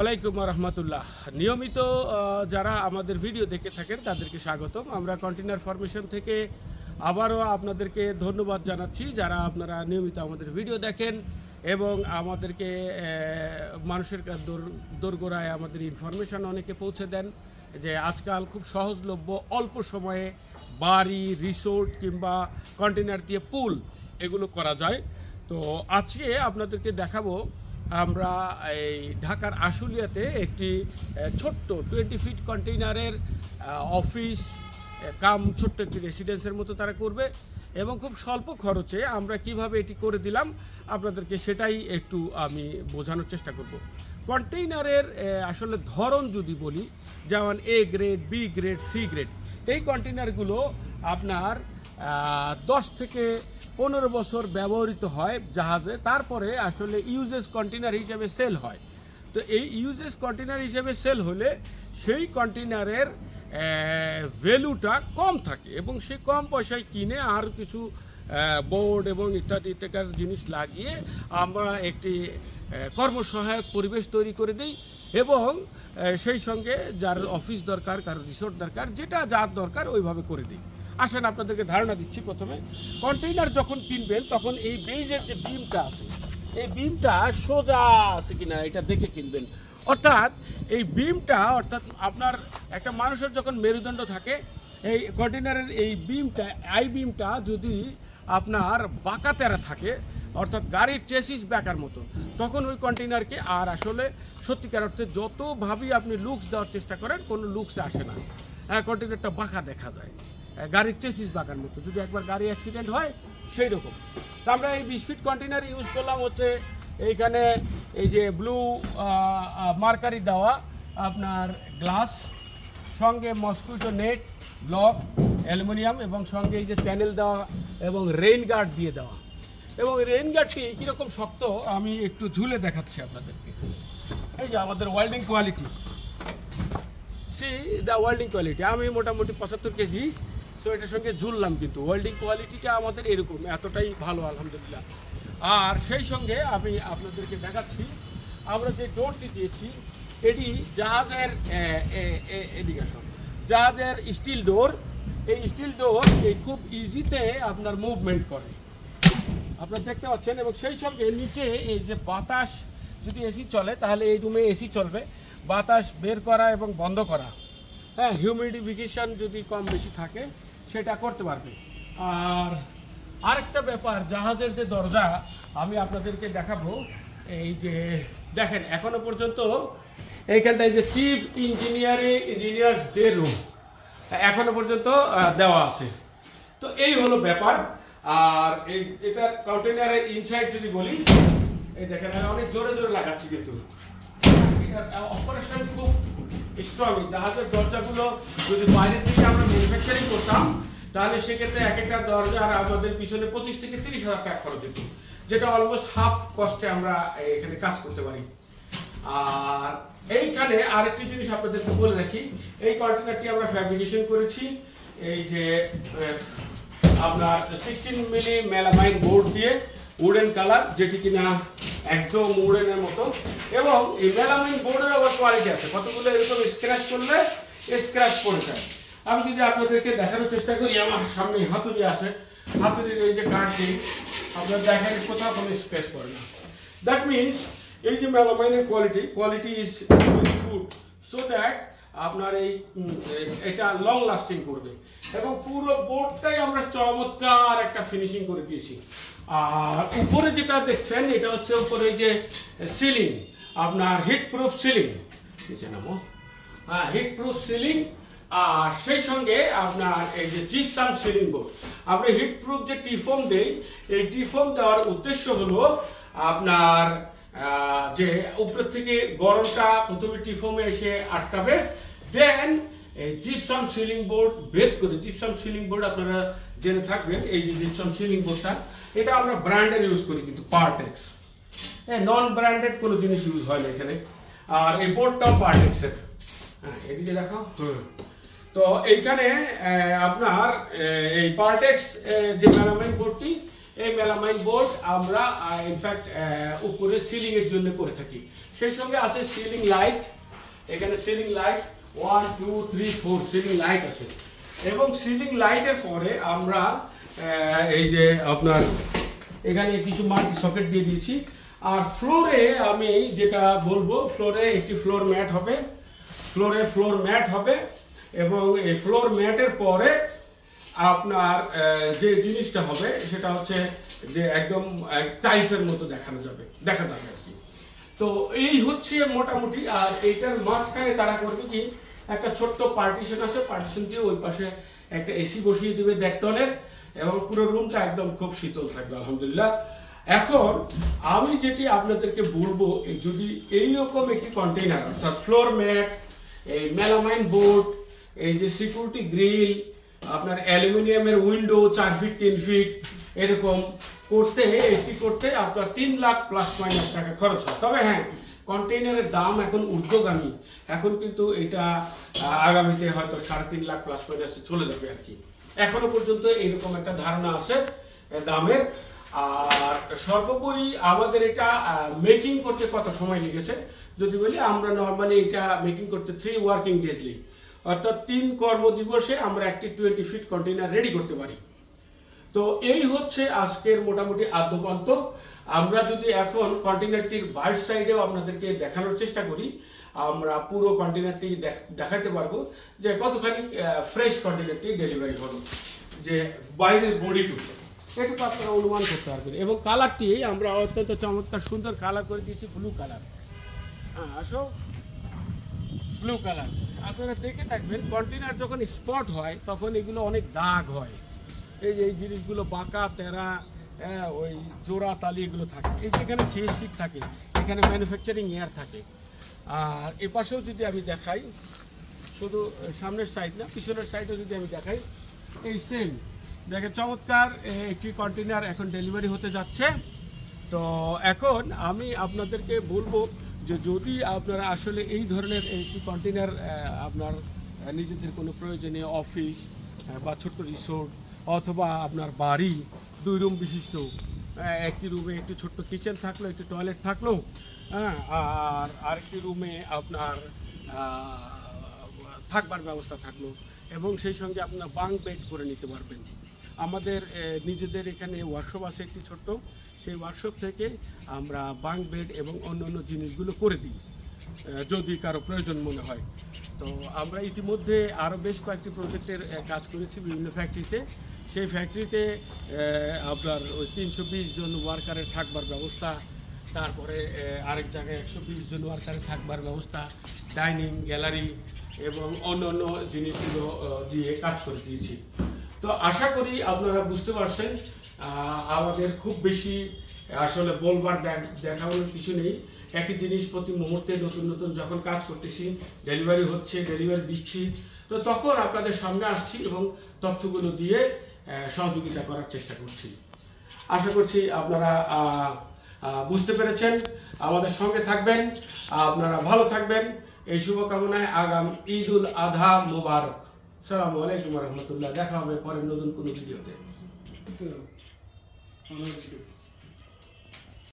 ওয়ালাইকুম রহমতুল্লাহ। নিয়মিত যারা আমাদের ভিডিও দেখে থাকেন তাদেরকে স্বাগতম। আমরা কন্টেইনার ফরমেশন থেকে আবারও আপনাদেরকে ধন্যবাদ জানাচ্ছি যারা আপনারা নিয়মিত আমাদের ভিডিও দেখেন এবং আমাদেরকে মানুষের দোরগোড়ায় আমাদের ইনফরমেশন অনেকে পৌঁছে দেন যে আজকাল খুব সহজলভ্য অল্প সময়ে বাড়ি, রিসোর্ট কিংবা কন্টেইনার দিয়ে পুল এগুলো করা যায়। তো আজকে আপনাদেরকে দেখাবো আমরা এই ঢাকার আশুলিয়াতে একটি ছোট্ট 20 ফিট কন্টেইনারের অফিস কাম ছোট্ট একটি রেসিডেন্সের মতো তারা করবে এবং খুব স্বল্প খরচে আমরা কিভাবে এটি করে দিলাম আপনাদেরকে সেটাই একটু আমি বোঝানোর চেষ্টা করব। কন্টেইনারের আসলে ধরন যদি বলি, যেমন A grade, B grade, C grade, এই কন্টেইনারগুলো আপনার 10 থেকে 15 বছর ব্যবহৃত হয় জাহাজে, তারপরে আসলে ইউজেস কন্টেইনার হিসেবে সেল হয়। তো এই ইউজেস কন্টেইনার হিসেবে সেল হলে সেই কন্টেইনারের ভ্যালুটা কম থাকে এবং সে কম পয়সায় কিনে আর কিছু বোর্ড এবং ইত্যাদি ইত্যাদি জিনিস লাগিয়ে আমরা একটি কর্মসহায়ক পরিবেশ তৈরি করে দিই এবং সেই সঙ্গে যার অফিস দরকার, কারো রিসোর্ট দরকার, যেটা যার দরকার ওইভাবে করে দিই। আসেন আপনাদেরকে ধারণা দিচ্ছি। প্রথমে কন্টেইনার যখন কিনবেন তখন এই বেজের যে বিমটা আছে, এই বিমটা সোজা আছে কিনা এটা দেখে কিনবেন। অর্থাৎ এই বিমটা, অর্থাৎ আপনার একটা মানুষের যখন মেরুদণ্ড থাকে, এই কন্টেইনারের এই বিমটা, আই বিমটা যদি আপনার বাঁকা তেরা থাকে, অর্থাৎ গাড়ির চেসিস ব্যাকার মতো, তখন ওই কন্টেইনারকে আর আসলে সত্যিকার অর্থে যতভাবেই আপনি লুকস দেওয়ার চেষ্টা করেন কোনো লুকসে আসে না। কন্টেইনারটা বাঁকা দেখা যায়, গাড়ির চেসিস বাঁকার মতো, যদি একবার গাড়ি অ্যাক্সিডেন্ট হয় সেই রকম। তো আমরা এই 20 ফিট কন্টেইনার ইউজ করলাম হচ্ছে এইখানে এই যে ব্লু মার্কারি দেওয়া আপনার গ্লাস, সঙ্গে মসকুইটো নেট, ব্লক, অ্যালুমিনিয়াম এবং সঙ্গে এই যে চ্যানেল দেওয়া এবং রেইন গার্ড দিয়ে দেওয়া। এবং রেইন গার্ডটি কীরকম শক্ত আমি একটু ঝুলে দেখাচ্ছি আপনাদেরকে। এই যে আমাদের welding quality, C the welding quality. আমি মোটামুটি 75 কেজি, সো এটার সঙ্গে ঝুললাম, কিন্তু ওয়েল্ডিং কোয়ালিটিটা আমাদের এরকম, এতটাই ভালো আলহামদুলিল্লাহ। আর সেই সঙ্গে আমি আপনাদেরকে দেখাচ্ছি আমরা যে ডোরটি দিয়েছি, এটি জাহাজের এদিকেশন, জাহাজের স্টিল ডোর। এই স্টিল ডোর এই খুব ইজিতে আপনার মুভমেন্ট করে, আপনারা দেখতে পাচ্ছেন। এবং সেই সঙ্গে নিচে এই যে বাতাস, যদি এসি চলে তাহলে এই রুমে এসি চলবে, বাতাস বের করা এবং বন্ধ করা, হ্যাঁ, হিউমিডিফিকেশন যদি কম বেশি থাকে সেটা করতে পারবে। আর আরেকটা ব্যাপার, জাহাজের যে দরজা আমি আপনাদেরকে দেখাবো, এই যে দেখেন এখনো পর্যন্ত এইখানটায় যে চিফ ইঞ্জিনিয়ার্স ডে রুম এখনো পর্যন্ত দেওয়া আছে। তো এই হলো ব্যাপার। আর এই এটা কন্টেইনারের ইনসাইড যদি বলি, এই দেখেন আমি অনেক জোরে জোরে লাগাচ্ছি, কিন্তু এটার অপারেশন খুব স্ট্রং। জাহাজের দরজাগুলো যদি বাইরে থেকে আমরা ম্যানুফ্যাকচারিং করতাম তাহলে সেক্ষেত্রে এক একটা দরজার আমাদের পিছনে 25 থেকে 30 হাজার টাকা খরচ হতো, যেটা অলমোস্ট হাফ কস্টে আমরা এখানে কাজ করতে পারি। আর এইখানে আরেকটি জিনিস আপনাদেরকে বলে রাখি, এই কন্টেইনারটি আমরা ফ্যাব্রিকেশন করেছি এই যে আপনার 16 মিলি মেলামাইন বোর্ড দিয়ে, উডেন কালার, যেটি কিনা একদম উডেনের মতো। এবং এই মেলামাইন বোর্ডের আবার কোয়ালিটি আছে, কতগুলো এরকম স্ক্র্যাচ করলে স্ক্র্যাচ পড়ে যায়। আমি যদি আপনাদেরকে দেখানোর চেষ্টা করি, আমার সামনে হাতুড়ি আছে, হাতুড়ির এই যে কাঠটি আপনারা দেখেন কোথাও কোনো স্ক্র্যাচ পড়ে না। দ্যাট মিনস এই যে মেলামাইনের quality is very good, so that আপনার এটা লং লাস্টিং করবে। এবং পুরো বোর্ডটাই আমরা চমৎকার একটা ফিনিশিং করে দিয়েছি। আর উপরে যেটা দেখছেন এটা হচ্ছে উপরে যে সিলিং, আপনার হিট প্রুফ সিলিং, নিচে নামো, হ্যাঁ, হিট প্রুফ সিলিং। আর সেই সঙ্গে আপনার এই যে জিপসাম সিলিং বোর্ড, আমরা হিট প্রুফ যে টিফোম দেই, এই টিফোম দেওয়ার উদ্দেশ্য হলো আপনার যে উপর থেকে গরমটা প্রথমে টিফোমে এসে আটকাবে, দেন জিপসাম সিলিং বোর্ড বের করে, জিপসাম সিলিং বোর্ড আপনারা জেনে থাকবেন, এই যে জিপসাম সিলিং বোর্ডটা এটা আমরা ব্র্যান্ডের ইউজ করি, কিন্তু পার্টেক্স, নন ব্র্যান্ডেড কোনো জিনিস ইউজ হয় না এখানে। আর এই বোর্ডটাও পার্টেক্সের, হ্যাঁ, এদিকে দেখাও। তো এইখানে আপনার এই পার্টেক্স যে মেলামাইন বোর্ডটি, এই মেলামাইন বোর্ড আমরা ইনফ্যাক্ট উপরে সিলিং এর জন্য করে থাকি। সেই সঙ্গে আছে সিলিং লাইট, এখানে সিলিং লাইট 1 2 3 4 সিলিং লাইট আছে। এবং সিলিং লাইটের পরে আমরা এই যে আপনার এখানে কিছু মাল্টি সকেট দিয়ে দিয়েছি। আর ফ্লোরে আমি যেটা বলবো, ফ্লোরে একটি ফ্লোর ম্যাট হবে, ফ্লোর ম্যাট হবে। এবং এই ফ্লোর ম্যাটের পরে আপনার যে জিনিসটা হবে সেটা হচ্ছে যে একদম টাইলসের মতো দেখা যাবে আর কি। তো এই হচ্ছে মোটামুটি। আর এইটার মাঝখানে তারা করবে কি, একটা ছোট্ট পার্টিশন আছে, পার্টিশন দিয়ে ওই পাশে একটা এসি বসিয়ে দিবে 1.5 টনের, এবং পুরো রুমটা একদম খুব শীতল থাকবে আলহামদুলিল্লাহ। এখন আমি যেটি আপনাদেরকে বলবো, যদি এইরকম একটি কন্টেইনার অর্থাৎ ফ্লোর ম্যাট, এই মেলামাইন বোর্ড, এই যে সিকিউরিটি গ্রিল, আপনার অ্যালুমিনিয়ামের উইন্ডো 4 ফিট 3 ফিট এরকম করতে আপনার 3 লাখ প্লাস মাইনাস টাকা খরচ হয়। তবে হ্যাঁ, কন্টেইনারের দাম এখন ঊর্ধ্বগামী, এখন কিন্তু এটা আগামীতে হয়তো 3.5 লাখ প্লাস মাইনাসে চলে যাবে আর কি। এখনো পর্যন্ত এইরকম একটা ধারণা আছে দামের। আর সর্বোপরি আমাদের এটা মেকিং করতে কত সময় লেগেছে যদি বলি, আমরা নর্মালি এটা মেকিং করতে 3 ওয়ার্কিং ডেজলি, অর্থাৎ 3 কর্মদিবসে আমরা একটি 20 ফিট কন্টেইনার রেডি করতে পারি। তো এই হচ্ছে আজকের মোটামুটি আদ্যপান্ত। আমরা যদি এখন কন্টেইনারটির বাইর সাইডেও আপনাদেরকে দেখানোর চেষ্টা করি, আমরা পুরো কন্টেইনারটি দেখাতে পারবো যে কতখানি ফ্রেশ কন্টেইনারটি ডেলিভারি হলো, যে বাইরের বডিটুকু একটু আপনারা অনুমান করতে পারবেন। এবং কালারটি আমরা অত্যন্ত চমৎকার সুন্দর কালার করে দিয়েছি, ব্লু কালার। হ্যাঁ, আসো, ব্লু কালার। আপনারা দেখে থাকবেন, কন্টেইনার যখন স্পট হয় তখন এগুলো অনেক দাগ হয়। এই জিনিসগুলো বাঁকা তেরা, ওই জোড়া তালি এগুলো থাকে। এই যে এখানে সিএসসি থাকে, এখানে ম্যানুফ্যাকচারিং এয়ার থাকে। আর এপাশেও যদি আমি দেখাই, শুধু সামনের সাইড না, পিছনের সাইডেও যদি আমি দেখাই, এই সেম দেখে চমৎকার একটি কন্টেইনার এখন ডেলিভারি হতে যাচ্ছে। তো এখন আমি আপনাদেরকে বলবো যে যদি আপনারা আসলে এই ধরনের একটি কন্টেইনার আপনার নিজেদের কোনো প্রয়োজনীয় অফিস বা ছোট্ট রিসোর্ট অথবা আপনার বাড়ি 2 রুম বিশিষ্ট, একটি রুমে একটি ছোট্ট কিচেন থাকলো, একটি টয়লেট থাকলো, হ্যাঁ, আর আরেকটি রুমে আপনার থাকবার ব্যবস্থা থাকলো, এবং সেই সঙ্গে আপনার বাঙ্ক বেড করে নিতে পারবেন। আমাদের নিজেদের এখানে ওয়ার্কশপ আছে একটি ছোট্ট, সেই ওয়ার্কশপ থেকে আমরা বাঙ্ক বেড এবং অন্যান্য জিনিসগুলো করে দিই যদি কারো প্রয়োজন মনে হয়। তো আমরা ইতিমধ্যে আরও বেশ কয়েকটি প্রজেক্টের কাজ করেছি বিভিন্ন ফ্যাক্টরিতে। সেই ফ্যাক্টরিতে আপনার ওই 320 জন ওয়ার্কারের থাকবার ব্যবস্থা, তারপরে আরেক জায়গায় 120 জন ওয়ার্কারের থাকবার ব্যবস্থা, ডাইনিং গ্যালারি এবং অন্যান্য জিনিসগুলো দিয়ে কাজ করে দিয়েছি। তো আশা করি আপনারা বুঝতে পারছেন, আমাদের খুব বেশি আসলে বলবার দেখানোর কিছু নেই। একই জিনিস প্রতি মুহূর্তে নতুন নতুন যখন কাজ করতেছি, ডেলিভারি হচ্ছে, ডেলিভারি দিচ্ছি, তো তখন আপনাদের সামনে আসছি এবং তথ্যগুলো দিয়ে সহযোগিতা করার চেষ্টা করছি। আশা করছি আপনারা বুঝতে পেরেছেন। আমাদের সঙ্গে থাকবেন, আপনারা ভালো থাকবেন, এই শুভকামনায় আগাম ঈদ উল আধা মোবারক। আসসালামু আলাইকুম ওয়া রাহমাতুল্লাহ। দেখা হবে পরের নতুন কোনো ভিডিওতে।